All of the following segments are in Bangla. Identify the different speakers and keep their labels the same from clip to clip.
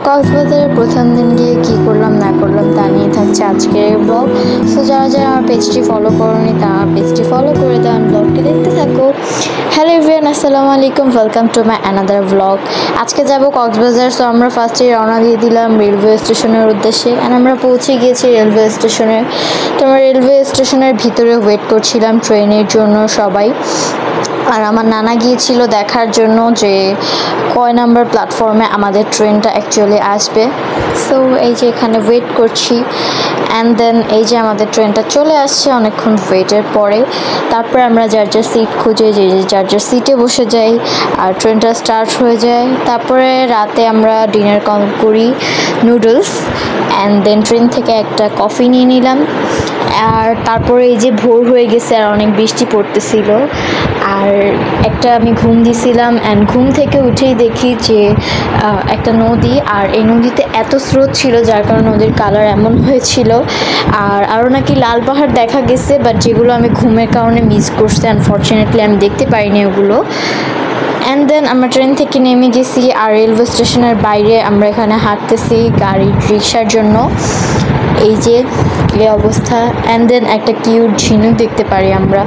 Speaker 1: কক্সবাজারের প্রথম দিন গিয়ে কী করলাম না করলাম তা নিয়ে থাকছে আজকের ব্লগ। সো যারা যারা আমার পেজটি ফলো করোনি তারা পেজটি ফলো করে দেন, ব্লগটি দেখতে থাকো। হ্যালো এভরিওয়ান, আসসালামু আলাইকুম, welcome to my another blog. আজকে যাব কক্সবাজার। সো আমরা ফার্স্টে রওনা দিয়ে দিলাম রেলওয়ে স্টেশনের উদ্দেশ্যে, অ্যান্ড আমরা পৌঁছে গিয়েছি রেলওয়ে স্টেশনে। তো আমরা রেলওয়ে স্টেশনের ভিতরে ওয়েট করছিলাম ট্রেনের জন্য সবাই। আর আমার নানা গিয়েছিল দেখার জন্য যে কয় নাম্বার প্ল্যাটফর্মে আমাদের ট্রেনটা অ্যাকচুয়ালি আসবে। সো এই যে এখানে ওয়েট করছি, অ্যান্ড দেন এই যে আমাদের ট্রেনটা চলে আসছে অনেকক্ষণ ওয়েটের পরে। তারপরে আমরা যার যার সিট খুঁজে যার যার সিটে বসে যাই আর ট্রেনটা স্টার্ট হয়ে যায়। তারপরে রাতে আমরা ডিনার করি নুডলস, অ্যান্ড দেন ট্রেন থেকে একটা কফি নিয়ে নিলাম। আর তারপরে এই যে ভোর হয়ে গেছে আর অনেক বৃষ্টি পড়তেছিল, আর একটা আমি ঘুম দিয়েছিলাম, অ্যান্ড ঘুম থেকে উঠেই দেখি যে একটা নদী, আর এই নদীতে এত স্রোত ছিল যার কারণে নদীর কালার এমন হয়েছিল। আর আরও নাকি লাল পাহাড় দেখা গেছে, বাট যেগুলো আমি ঘুমের কারণে মিস করছি, আনফর্চুনেটলি আমি দেখতে পারিনি ওগুলো। অ্যান্ড দেন আমরা ট্রেন থেকে নেমে গেছি, আর রেলওয়ে স্টেশনের বাইরে আমরা এখানে হাঁটতেছি গাড়ি রিক্সার জন্য। এই যে এই অবস্থা, অ্যান্ড দেন একটা কিউট ঝিনুক দেখতে পারি আমরা,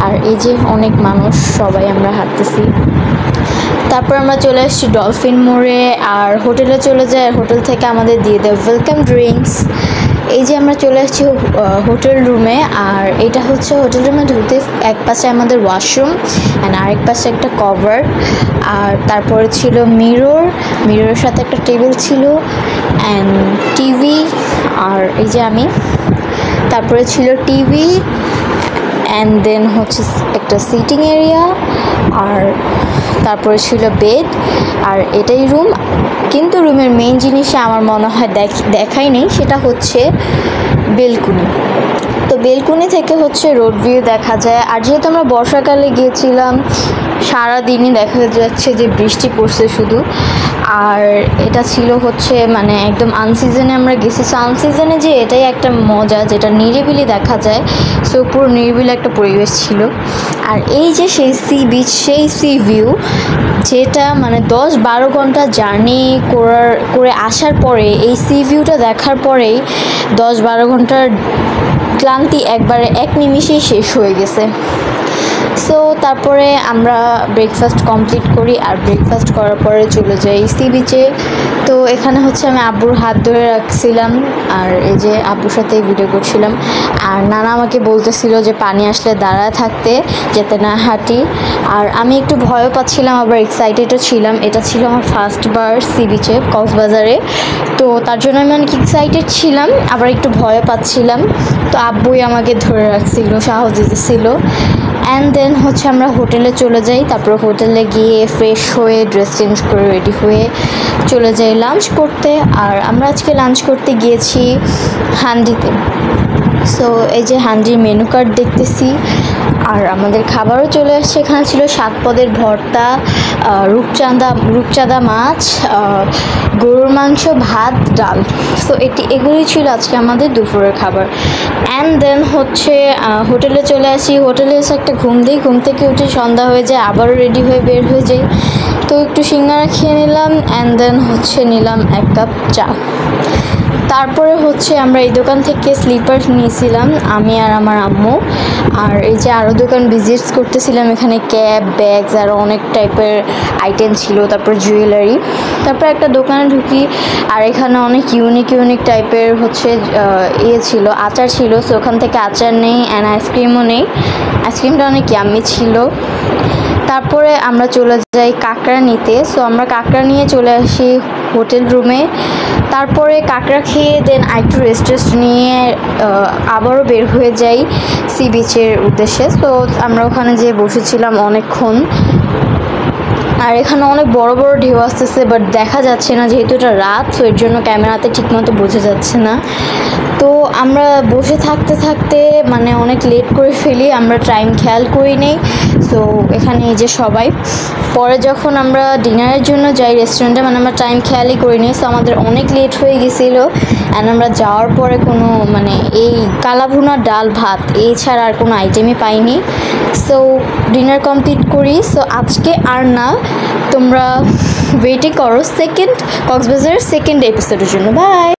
Speaker 1: আর এই যে অনেক মানুষ সবাই আমরা হাঁটতেছি। তারপর আমরা চলে আসছি ডলফিন মোড়ে, আর হোটেলে চলে যাই। আর হোটেল থেকে আমাদের দিয়ে দেয় ওয়েলকাম ড্রিঙ্কস। এই যে আমরা চলে আসছি হোটেল রুমে, আর এটা হচ্ছে হোটেল রুমে ঢুকতে এক পাশে আমাদের ওয়াশরুম অ্যান্ড আরেক পাশে একটা কভার, আর তারপরে ছিল মিররের সাথে একটা টেবিল ছিল, অ্যান্ড টিভি, আর এই যে আমি। তারপরে ছিল টিভি, অ্যান্ড দেন হচ্ছে একটা সিটিং এরিয়া, আর তারপরে ছিল বেড, আর এটাই রুম। কিন্তু রুমের মেইন জিনিসে আমার মনে হয় দেখাই নেই, সেটা হচ্ছে বেলকুনি। তো বেলকুনি থেকে হচ্ছে রোড ভিউ দেখা যায়। আর যেহেতু আমরা বর্ষাকালে গিয়েছিলাম, সারাদিনই দেখা যাচ্ছে যে বৃষ্টি পড়ছে শুধু। আর এটা ছিল হচ্ছে মানে একদম আনসিজনে আমরা গেছি। সো আনসিজনে যে এটাই একটা মজা, যেটা নিরিবিলি দেখা যায়। সো পুরো নিরিবিলি একটা পরিবেশ ছিল। আর এই যে সেই সি বিচ, সেই সি ভিউ, যেটা মানে 10-12 ঘন্টা জার্নি করে আসার পরে এই সি ভিউটা দেখার পরেই 10-12 ঘন্টার ক্লান্তি একবারে এক নিমিষেই শেষ হয়ে গেছে। সো তারপরে আমরা ব্রেকফাস্ট কমপ্লিট করি, আর ব্রেকফাস্ট করার পরে চলে যাই সি বিচে। তো এখানে হচ্ছে আমি আব্বুর হাত ধরে রাখছিলাম, আর এই যে আব্বুর সাথে ভিডিও করছিলাম। আর নানা আমাকে বলতেছিল যে পানি আসলে দাঁড়ায় থাকতে, যাতে না হাঁটি। আর আমি একটু ভয়ও পাচ্ছিলাম, আবার এক্সাইটেডও ছিলাম। এটা ছিল আমার ফার্স্ট বার সি বিচে কক্সবাজারে, তো তার জন্য আমি অনেক এক্সাইটেড ছিলাম, আবার একটু ভয়ও পাচ্ছিলাম। তো আব্বুই আমাকে ধরে রাখছিল, সাহস দিতেছিল। অ্যান্ড দেন হচ্ছে আমরা হোটেলে চলে যাই। তারপর হোটেলে গিয়ে ফ্রেশ হয়ে ড্রেস চেঞ্জ করে রেডি হয়ে চলে যাই লাঞ্চ করতে। আর আমরা আজকে লাঞ্চ করতে গিয়েছি হান্ডিতে। সো এই যে হান্ডির মেনু কার্ড দেখতেছি, আর আমাদের খাবারও চলে আসছে। এখানে ছিল 7 পদের ভর্তা, রূপচাঁদা মাছ, গরুর মাংস, ভাত, ডাল। সো এগুলোই ছিল আজকে আমাদের দুপুরের খাবার। অ্যান্ড দেন হচ্ছে হোটেলে চলে আসি। হোটেলে এসে একটা ঘুম দিই, ঘুম থেকে উঠে সন্ধ্যা হয়ে যায়, আবারও রেডি হয়ে বের হয়ে যাই। তো একটু সিঙ্গারা খেয়ে নিলাম, অ্যান্ড দেন হচ্ছে নিলাম 1 কাপ চা। তারপরে হচ্ছে আমরা এই দোকান থেকে স্লিপার নিয়েছিলাম আমি আর আমার আম্মু। আর এই যে আরও দোকান ভিজিটস করতেছিলাম, এখানে ক্যাপ, ব্যাগস আর অনেক টাইপের আইটেম ছিল। তারপর জুয়েলারি। তারপর একটা দোকানে ঢুকি, আর এখানে অনেক ইউনিক টাইপের হচ্ছে ছিল, আচার ছিল। সো ওখান থেকে আচার নেই, অ্যান্ড আইসক্রিমও নেই। আইসক্রিমটা অনেক ইয়াম্মি ছিল। তারপরে আমরা চলে যাই কাঁকড়া নিতে। সো আমরা কাঁকড়া নিয়ে চলে আসি হোটেল রুমে। তারপরে কাঁকড়া খেয়ে দেন একটু রেস্ট নিয়ে আবারও বের হয়ে যাই সি বিচের উদ্দেশ্যে। সো আমরা ওখানে যেয়ে বসেছিলাম অনেকক্ষণ। আর এখানে অনেক বড় বড় ঢেউ আসতেছে, বাট দেখা যাচ্ছে না যেহেতু এটা রাত, তো এর জন্য ক্যামেরাতে ঠিকমতো বোঝা যাচ্ছে না। তো আমরা বসে থাকতে মানে অনেক লেট করে ফেলি, আমরা টাইম খেয়াল করি নেই। সো এখানে এই যে সবাই পরে যখন আমরা ডিনারের জন্য যাই রেস্টুরেন্টে, মানে আমরা টাইম খেয়ালই করিনি। সো আমাদের অনেক লেট হয়ে গেছিলো, অ্যান্ড আমরা যাওয়ার পরে কোনো মানে এই কালাভুনা, ডাল, ভাত এছাড়া আর কোনো আইটেমই পাইনি। সো ডিনার কমপ্লিট করি। সো আজকে আর না, তোমরা ওয়েটে করো কক্সবাজারের সেকেন্ড এপিসোডের জন্য। বাই।